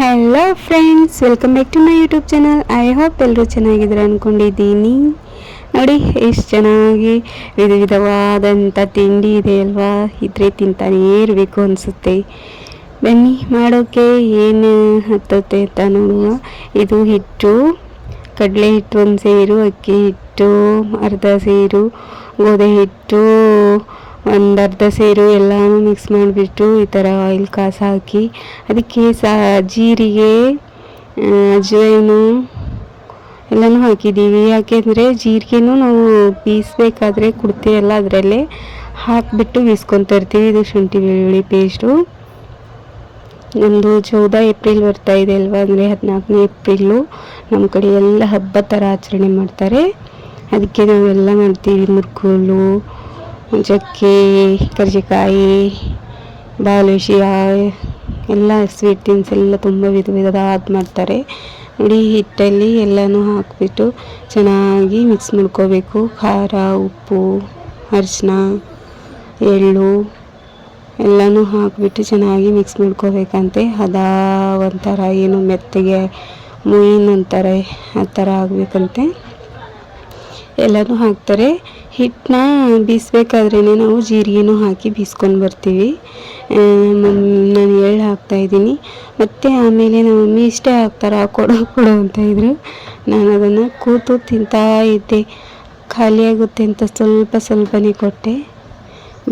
Hello friends, welcome back to my YouTube channel. I hope ಎಲ್ಲರೂ ಚೆನ್ನಾಗಿದ್ದಾರೆ ಅಂದ್ಕೊಂಡಿದ್ದೀನಿ. ನೋಡಿ ಎಷ್ಟು ಚೆನ್ನಾಗಿ ವಿಧ ವಿಧವಾದಂಥ ತಿಂಡಿ ಇದೆ ಅಲ್ವಾ. ಇದ್ರೆ ತಿಂತಾನೇ ಇರಬೇಕು ಅನಿಸುತ್ತೆ. ಬನ್ನಿ ಮಾಡೋಕ್ಕೆ ಏನು ಹತ್ತುತ್ತೆ ಅಂತ ನೋಡುವ. ಇದು ಹಿಟ್ಟು, ಕಡಲೆ ಹಿಟ್ಟು 1 ಸೇರು, ಅಕ್ಕಿ ಹಿಟ್ಟು ಅರ್ಧ ಸೇರು, ಗೋಧಿ ಹಿಟ್ಟು 1/2 ಸೇರು ಎಲ್ಲನೂ ಮಿಕ್ಸ್ ಮಾಡಿಬಿಟ್ಟು ಈ ಥರ ಆಯಿಲ್ ಕಾಸು ಹಾಕಿ ಅದಕ್ಕೆ ಜೀರಿಗೆ, ಅಜ್ವೈನು ಎಲ್ಲನೂ ಹಾಕಿದ್ದೀವಿ. ಯಾಕೆಂದರೆ ಜೀರಿಗೆನೂ ನಾವು ಬೀಸಬೇಕಾದ್ರೆ ಕುಡ್ತೀವಲ್ಲ ಅದರಲ್ಲೇ ಹಾಕಿಬಿಟ್ಟು ಬೀಸ್ಕೊತಾ ಇರ್ತೀವಿ. ಇದು ಶುಂಠಿ ಬೆಳ್ಳುಳ್ಳಿ ಪೇಸ್ಟು. ನಮ್ಮದು 14 ಏಪ್ರಿಲ್ ಬರ್ತಾ ಇದೆ ಅಲ್ವಾ, ಅಂದರೆ 14ನೇ ಏಪ್ರಿಲು ನಮ್ಮ ಕಡೆ ಎಲ್ಲ ಹಬ್ಬ ಥರ ಆಚರಣೆ ಮಾಡ್ತಾರೆ. ಅದಕ್ಕೆ ನಾವೆಲ್ಲ ಮಾಡ್ತೀವಿ. ಮುರ್ಕುಲು, ಚಕ್ಕೆ, ಕರ್ಜಿಕಾಯಿ, ಬಾಲುಷಿ ಎಲ್ಲ ಸ್ವೀಟ್ ತಿನ್ಸ್ ಎಲ್ಲ ತುಂಬ ವಿಧ ವಿಧವಾದ ಮಾಡ್ತಾರೆ. ನೋಡಿ ಹಿಟ್ಟಲ್ಲಿ ಎಲ್ಲನೂ ಹಾಕಿಬಿಟ್ಟು ಚೆನ್ನಾಗಿ ಮಿಕ್ಸ್ ಮಾಡ್ಕೋಬೇಕು. ಖಾರ, ಉಪ್ಪು, ಅರಿಶಿನ, ಎಳ್ಳು ಎಲ್ಲನೂ ಹಾಕಿಬಿಟ್ಟು ಚೆನ್ನಾಗಿ ಮಿಕ್ಸ್ ಮಾಡ್ಕೋಬೇಕಂತೆ. ಒಂಥರ ಏನು ಮೆತ್ತಗೆ ಮುಯಿನ್ ಅಂತಾರೆ ಆ ಥರ ಆಗಬೇಕಂತೆ. ಎಲ್ಲನೂ ಹಾಕ್ತಾರೆ. ಹಿಟ್ಟನ್ನ ಬೀಸಬೇಕಾದ್ರೇ ನಾವು ಜೀರಿಗೆನೂ ಹಾಕಿ ಬೀಸ್ಕೊಂಡು ಬರ್ತೀವಿ. ನಾನು ಎಳ್ಳು ಹಾಕ್ತಾಯಿದ್ದೀನಿ. ಮತ್ತು ಆಮೇಲೆ ನಮ್ಮ ಮಮ್ಮಿ ಇಷ್ಟೇ ಹಾಕ್ತಾರೆ, ಕೊಡು ಅಂತ ಇದ್ರು. ನಾನು ಅದನ್ನು ಕೂತು ತಿಂತಾ ಇದ್ದೆ. ಖಾಲಿಯಾಗುತ್ತೆ ಅಂತ ಸ್ವಲ್ಪನೇ ಕೊಟ್ಟೆ.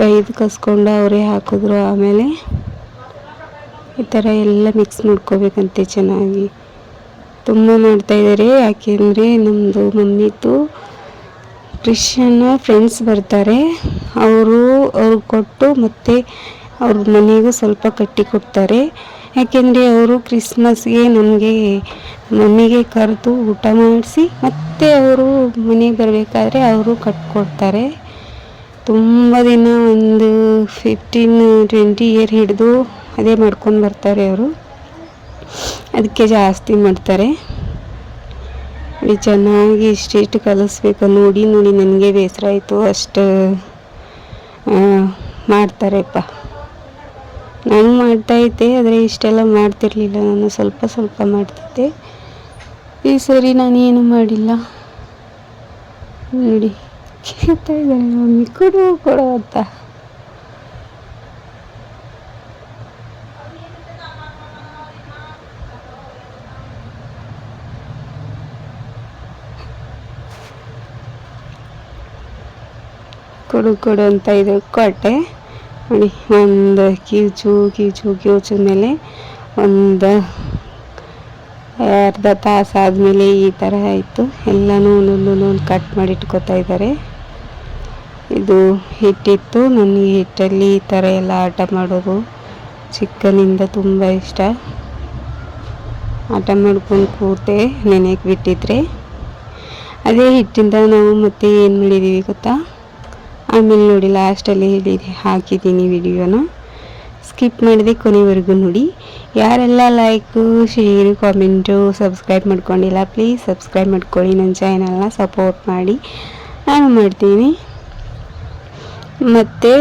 ಬೈದು ಕಸ್ಕೊಂಡು ಅವರೇ ಹಾಕಿದ್ರು. ಆಮೇಲೆ ಈ ಥರ ಎಲ್ಲ ಮಿಕ್ಸ್ ಮಾಡ್ಕೋಬೇಕಂತೆ ಚೆನ್ನಾಗಿ. ತುಂಬ ಮಾಡ್ತಾಯಿದ್ದಾರೆ. ಯಾಕೆಂದರೆ ನಮ್ಮದು ಮಮ್ಮಿದು ಕ್ರಿಶ್ಚಿಯನ್ ಫ್ರೆಂಡ್ಸ್ ಬರ್ತಾರೆ. ಅವ್ರು ಕೊಟ್ಟು ಮತ್ತು ಅವ್ರ ಮನೆಗೂ ಸ್ವಲ್ಪ ಕಟ್ಟಿ ಕೊಡ್ತಾರೆ. ಯಾಕೆಂದರೆ ಅವರು ಕ್ರಿಸ್ಮಸ್ಗೆ ಮಮ್ಮಿಗೆ ಕರೆದು ಊಟ ಮಾಡಿಸಿ ಮತ್ತು ಅವರು ಮನೆಗೆ ಬರಬೇಕಾದ್ರೆ ಅವರು ಕಟ್ಕೊಡ್ತಾರೆ. ತುಂಬ ದಿನ ಒಂದು 15-20 ಇಯರ್ ಹಿಡಿದು ಅದೇ ಮಾಡ್ಕೊಂಡು ಬರ್ತಾರೆ ಅವರು. ಅದಕ್ಕೆ ಜಾಸ್ತಿ ಮಾಡ್ತಾರೆ. ಚೆನ್ನಾಗಿ ಇಷ್ಟಿಷ್ಟು ಕಲಿಸ್ಬೇಕು. ನೋಡಿ ನನಗೆ ಬೇಸರ ಆಯಿತು. ಅಷ್ಟು ಮಾಡ್ತಾರೆಪ್ಪ. ನಾನು ಮಾಡ್ತಾಯಿದ್ದೆ, ಆದರೆ ಇಷ್ಟೆಲ್ಲ ಮಾಡ್ತಿರ್ಲಿಲ್ಲ. ನಾನು ಸ್ವಲ್ಪ ಮಾಡ್ತಿದ್ದೆ. ಈ ಸರಿ ನಾನೇನು ಮಾಡಿಲ್ಲ. ನೋಡಿ ಕೇಳ್ತಾ ಇದ್ದಾರೆ ಮಮ್ಮಿ ಕೊಡು ಅಂತ. ಕೊಡು ಅಂತ ಇದು ಕೊಟ್ಟೆ. ನೋಡಿ ಒಂದು ಕಿವುಚು ಮೇಲೆ ಒಂದು ಅರ್ಧ ತಾಸು ಆದಮೇಲೆ ಈ ಥರ ಆಯಿತು. ಎಲ್ಲನೂ ಕಟ್ ಮಾಡಿ ಇಟ್ಕೊತಾ ಇದ್ದಾರೆ. ಇದು ಹಿಟ್ಟಿತ್ತು. ನನಗೆ ಹಿಟ್ಟಲ್ಲಿ ಈ ಥರ ಎಲ್ಲ ಆಟ ಮಾಡೋದು ಚಿಕ್ಕನಿಂದ ತುಂಬ ಇಷ್ಟ. ಆಟ ಮಾಡ್ಕೊಂಡು ಕೂತೆ ನೆನೆಗೆ ಬಿಟ್ಟಿದ್ರೆ. ಅದೇ ಹಿಟ್ಟಿಂದ ನಾವು ಮತ್ತೆ ಏನು ಮಾಡಿದ್ದೀವಿ ಗೊತ್ತಾ? ಆಮೇಲೆ ನೋಡಿ ಲಾಸ್ಟಲ್ಲಿ ಹಾಕಿದ್ದೀನಿ ವಿಡಿಯೋನ. ಸ್ಕಿಪ್ ಮಾಡಿದೆ, ಕೊನೆವರೆಗೂ ನೋಡಿ. ಯಾರೆಲ್ಲ ಲೈಕು, ಶೇರು, ಕಾಮೆಂಟು, ಸಬ್ಸ್ಕ್ರೈಬ್ ಮಾಡ್ಕೊಂಡಿಲ್ಲ ಪ್ಲೀಸ್ ಸಬ್ಸ್ಕ್ರೈಬ್ ಮಾಡ್ಕೊಳ್ಳಿ. ನನ್ನ ಚಾನಲ್ನ ಸಪೋರ್ಟ್ ಮಾಡಿ. ನಾನು ಮಾಡ್ತೀನಿ. ಮತ್ತು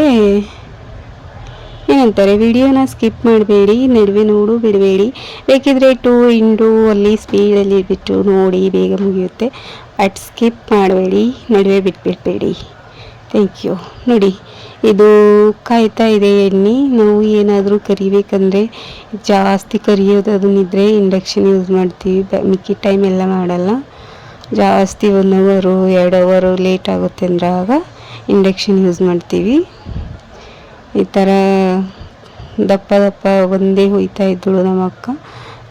ಏನಂತಾರೆ, ವಿಡಿಯೋನ ಸ್ಕಿಪ್ ಮಾಡಬೇಡಿ, ನಡುವೆ ನೋಡು ಬಿಡಬೇಡಿ. ಬೇಕಿದ್ರೆ 2 ಅಲ್ಲಿ ಸ್ಪೀಡಲ್ಲಿ ಬಿಟ್ಟು ನೋಡಿ, ಬೇಗ ಮುಗಿಯುತ್ತೆ. ಬಟ್ ಸ್ಕಿಪ್ ಮಾಡಬೇಡಿ, ನಡುವೆ ಬಿಟ್ಬಿಡಬೇಡಿ. Thank you. ನೋಡಿ ಇದು ಕಾಯ್ತಾ ಇದೆ ಎಣ್ಣೆ. ನಾವು ಏನಾದರೂ ಕರಿಬೇಕಂದ್ರೆ ಜಾಸ್ತಿ ಕರಿಯೋದು ಅದನ್ನಿದ್ರೆ ಇಂಡಕ್ಷನ್ ಯೂಸ್ ಮಾಡ್ತೀವಿ. ಮಿಕ್ಕಿ ಟೈಮ್ ಎಲ್ಲ ಮಾಡಲ್ಲ. ಜಾಸ್ತಿ 1 ಅವರು 2 ಅವರು ಲೇಟ್ ಆಗುತ್ತೆ ಅಂದ್ರೆ ಆಗ ಇಂಡಕ್ಷನ್ ಯೂಸ್ ಮಾಡ್ತೀವಿ. ಈ ಥರ ದಪ್ಪ ಒಂದೇ ಹೋಯ್ತಾ ಇದ್ದಳು ನಮ್ಮ ಅಕ್ಕ.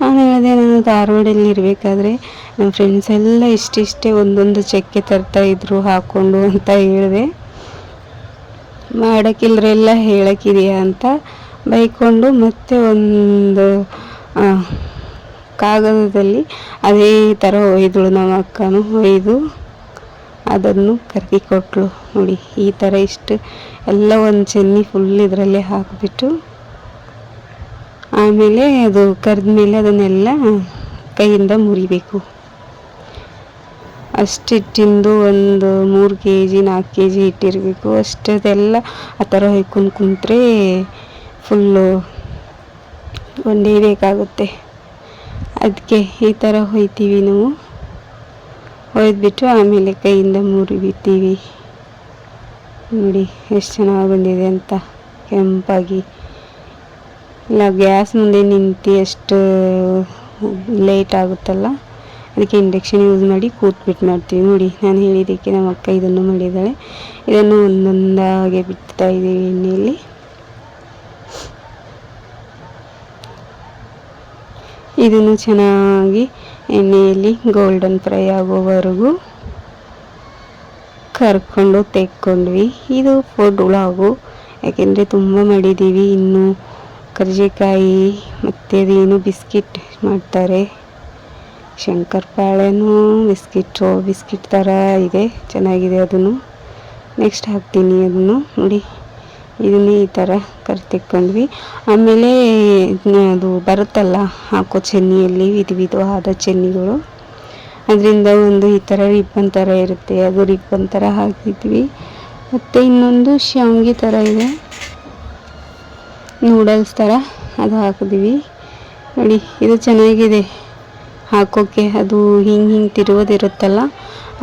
ನಾನು ಹೇಳಿದೆ, ನಾನು ಧಾರವಾಡಲ್ಲಿ ಇರಬೇಕಾದ್ರೆ ನಮ್ಮ ಫ್ರೆಂಡ್ಸ್ ಎಲ್ಲ ಇಷ್ಟಿಷ್ಟೇ ಒಂದೊಂದು ಚಕ್ಕೆ ತರ್ತಾಯಿದ್ರು ಹಾಕ್ಕೊಂಡು ಅಂತ ಹೇಳಿದೆ. ಮಾಡೋಕ್ಕಿಲ್ರೆಲ್ಲ ಹೇಳೋಕ್ಕಿದೆಯಾ ಅಂತ ಬೈಕೊಂಡು ಮತ್ತೆ ಒಂದು ಕಾಗದದಲ್ಲಿ ಅದೇ ಥರ ಒಯ್ದಳು ನಮ್ಮ ಅಕ್ಕನೂ. ಒಯ್ದು ಅದನ್ನು ಕರ್ದಿ ಕೊಟ್ಟಳು. ನೋಡಿ ಈ ಥರ ಇಷ್ಟು ಎಲ್ಲ ಒಂದು ಚೆನ್ನಿ ಫುಲ್ ಇದರಲ್ಲೇ ಹಾಕಿಬಿಟ್ಟು ಆಮೇಲೆ ಅದು ಕರೆದ ಮೇಲೆ ಅದನ್ನೆಲ್ಲ ಕೈಯಿಂದ ಮುರಿಬೇಕು. ಅಷ್ಟಿಟ್ಟಿಂದು ಒಂದು 3 kg 4 kg ಇಟ್ಟಿರಬೇಕು. ಅಷ್ಟದೆಲ್ಲ ಆ ಥರ ಹೊಯ್ಕೊಂಡು ಕುಂತ್ರೆ ಫುಲ್ಲು ಒಂದೇ ಬೇಕಾಗುತ್ತೆ. ಅದಕ್ಕೆ ಈ ಥರ ಹೊಯ್ತೀವಿ ನಾವು. ಹೊಯ್ದುಬಿಟ್ಟು ಆಮೇಲೆ ಕೈಯಿಂದ ಮುರಿಬಿಡ್ತೀವಿ. ನೋಡಿ ಎಷ್ಟು ಚೆನ್ನಾಗಿ ಬಂದಿದೆ ಅಂತ, ಕೆಂಪಾಗಿ. ಇಲ್ಲ ಗ್ಯಾಸ್ ಮುಂದೆ ನಿಂತು ಎಷ್ಟು ಲೇಟ್ ಆಗುತ್ತಲ್ಲ, ಅದಕ್ಕೆ ಇಂಡಕ್ಷನ್ ಯೂಸ್ ಮಾಡಿ ಕೂತ್ಬಿಟ್ಟು ಮಾಡ್ತೀವಿ. ನೋಡಿ ನಾನು ಹೇಳಿದ್ದಕ್ಕೆ ನಮ್ಮ ಅಕ್ಕ ಇದನ್ನು ಮಾಡಿದ್ದಾಳೆ. ಇದನ್ನು ಒಂದೊಂದಾಗೆ ಬಿಡ್ತಾ ಇದ್ದೀವಿ ಎಣ್ಣೆಯಲ್ಲಿ. ಇದನ್ನು ಚೆನ್ನಾಗಿ ಎಣ್ಣೆಯಲ್ಲಿ ಗೋಲ್ಡನ್ ಫ್ರೈ ಆಗೋವರೆಗೂ ಕರ್ಕೊಂಡು ತೆಕ್ಕೊಂಡ್ವಿ. ಇದು ಫುಡ್ ವ್ಲಾಗು, ಯಾಕೆಂದರೆ ತುಂಬ ಮಾಡಿದ್ದೀವಿ. ಇನ್ನು ಕರ್ಜಿಕಾಯಿ ಮತ್ತು ಅದೇನು ಬಿಸ್ಕಿಟ್ ಮಾಡ್ತಾರೆ, ಶಂಕರಪಾಳೆನೂ ಬಿಸ್ಕಿಟ್ ಥರ ಇದೆ, ಚೆನ್ನಾಗಿದೆ. ಅದನ್ನು ನೆಕ್ಸ್ಟ್ ಹಾಕ್ತೀನಿ. ಅದನ್ನು ನೋಡಿ, ಇದನ್ನೇ ಈ ಥರ ತೆಕ್ಕೊಂಡ್ವಿ. ಆಮೇಲೆ ಅದು ಬರುತ್ತಲ್ಲ ಹಾಕೋ ಚೆನ್ನಿಯಲ್ಲಿ ವಿಧವಾದ ಚೆನ್ನಿಗಳು, ಅದರಿಂದ ಒಂದು ಈ ಥರ ರಿಬ್ಬನ್ ಥರ ಇರುತ್ತೆ, ಅದು ರಿಬ್ಬನ್ ಥರ ಹಾಕಿದ್ವಿ. ಮತ್ತು ಇನ್ನೊಂದು ಶಾವಿಗೆ ಥರ ಇದೆ, ನೂಡಲ್ಸ್ ಥರ, ಅದು ಹಾಕಿದ್ವಿ. ನೋಡಿ ಇದು ಚೆನ್ನಾಗಿದೆ ಹಾಕೋಕ್ಕೆ. ಅದು ಹಿಂಗೆ ತಿರುವುದಿರುತ್ತಲ್ಲ,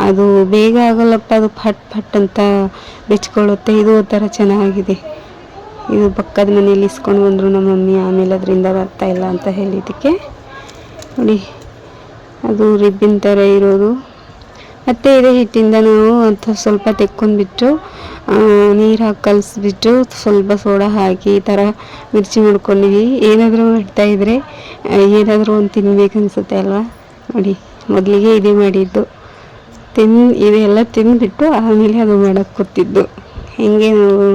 ಅದು ಬೇಗ ಆಗೋಲ್ಲಪ್ಪ, ಅದು ಫಟ್ ಅಂತ ಬೆಚ್ಕೊಳ್ಳುತ್ತೆ. ಇದು ಥರ ಚೆನ್ನಾಗಿದೆ. ಇದು ಪಕ್ಕದ ಮನೆಯಲ್ಲಿ ಇಸ್ಕೊಂಡು ಬಂದರು ನಮ್ಮ ಮಮ್ಮಿ, ಆಮೇಲೆ ಅದರಿಂದ ಬರ್ತಾಯಿಲ್ಲ ಅಂತ ಹೇಳಿದ್ದಕ್ಕೆ ನೋಡಿ ಅದು ರಿಬ್ಬಿನ್ ಥರ ಇರೋದು. ಮತ್ತು ಇದೇ ಹಿಟ್ಟಿಂದ ನಾವು ಅಂತ ಸ್ವಲ್ಪ ತೆಕ್ಕೊಂಡ್ಬಿಟ್ಟು ನೀರು ಹಾಕಿ ಕಲಿಸ್ಬಿಟ್ಟು ಸ್ವಲ್ಪ ಸೋಡಾ ಹಾಕಿ ಈ ಥರ ಮಿರ್ಚಿ ಮಾಡ್ಕೊಂಡ್ವಿ. ಏನಾದರೂ ಮಾಡ್ತಾಯಿದ್ರೆ ಏನಾದರೂ ಒಂದು ತಿನ್ಬೇಕನ್ಸುತ್ತೆ ಅಲ್ವಾ. ನೋಡಿ ಮೊದಲಿಗೆ ಇದೇ ಮಾಡಿದ್ದು, ಇದೆಲ್ಲ ತಿಂದುಬಿಟ್ಟು ಆಮೇಲೆ ಅದು ಮಾಡೋಕ್ಕೆ ಕೂತಿದ್ದು. ಹೆಂಗೆ ನಾವು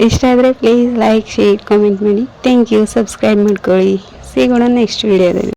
ಇಷ್ಟ ಆದರೆ ಪ್ಲೀಸ್ ಲೈಕ್, ಶೇರ್, ಕಾಮೆಂಟ್ ಮಾಡಿ. Thank you. ಸಬ್ಸ್ಕ್ರೈಬ್ ಮಾಡ್ಕೊಳ್ಳಿ. ಸಿಗೋಣ ನೆಕ್ಸ್ಟ್ ವಿಡಿಯೋದಲ್ಲಿ.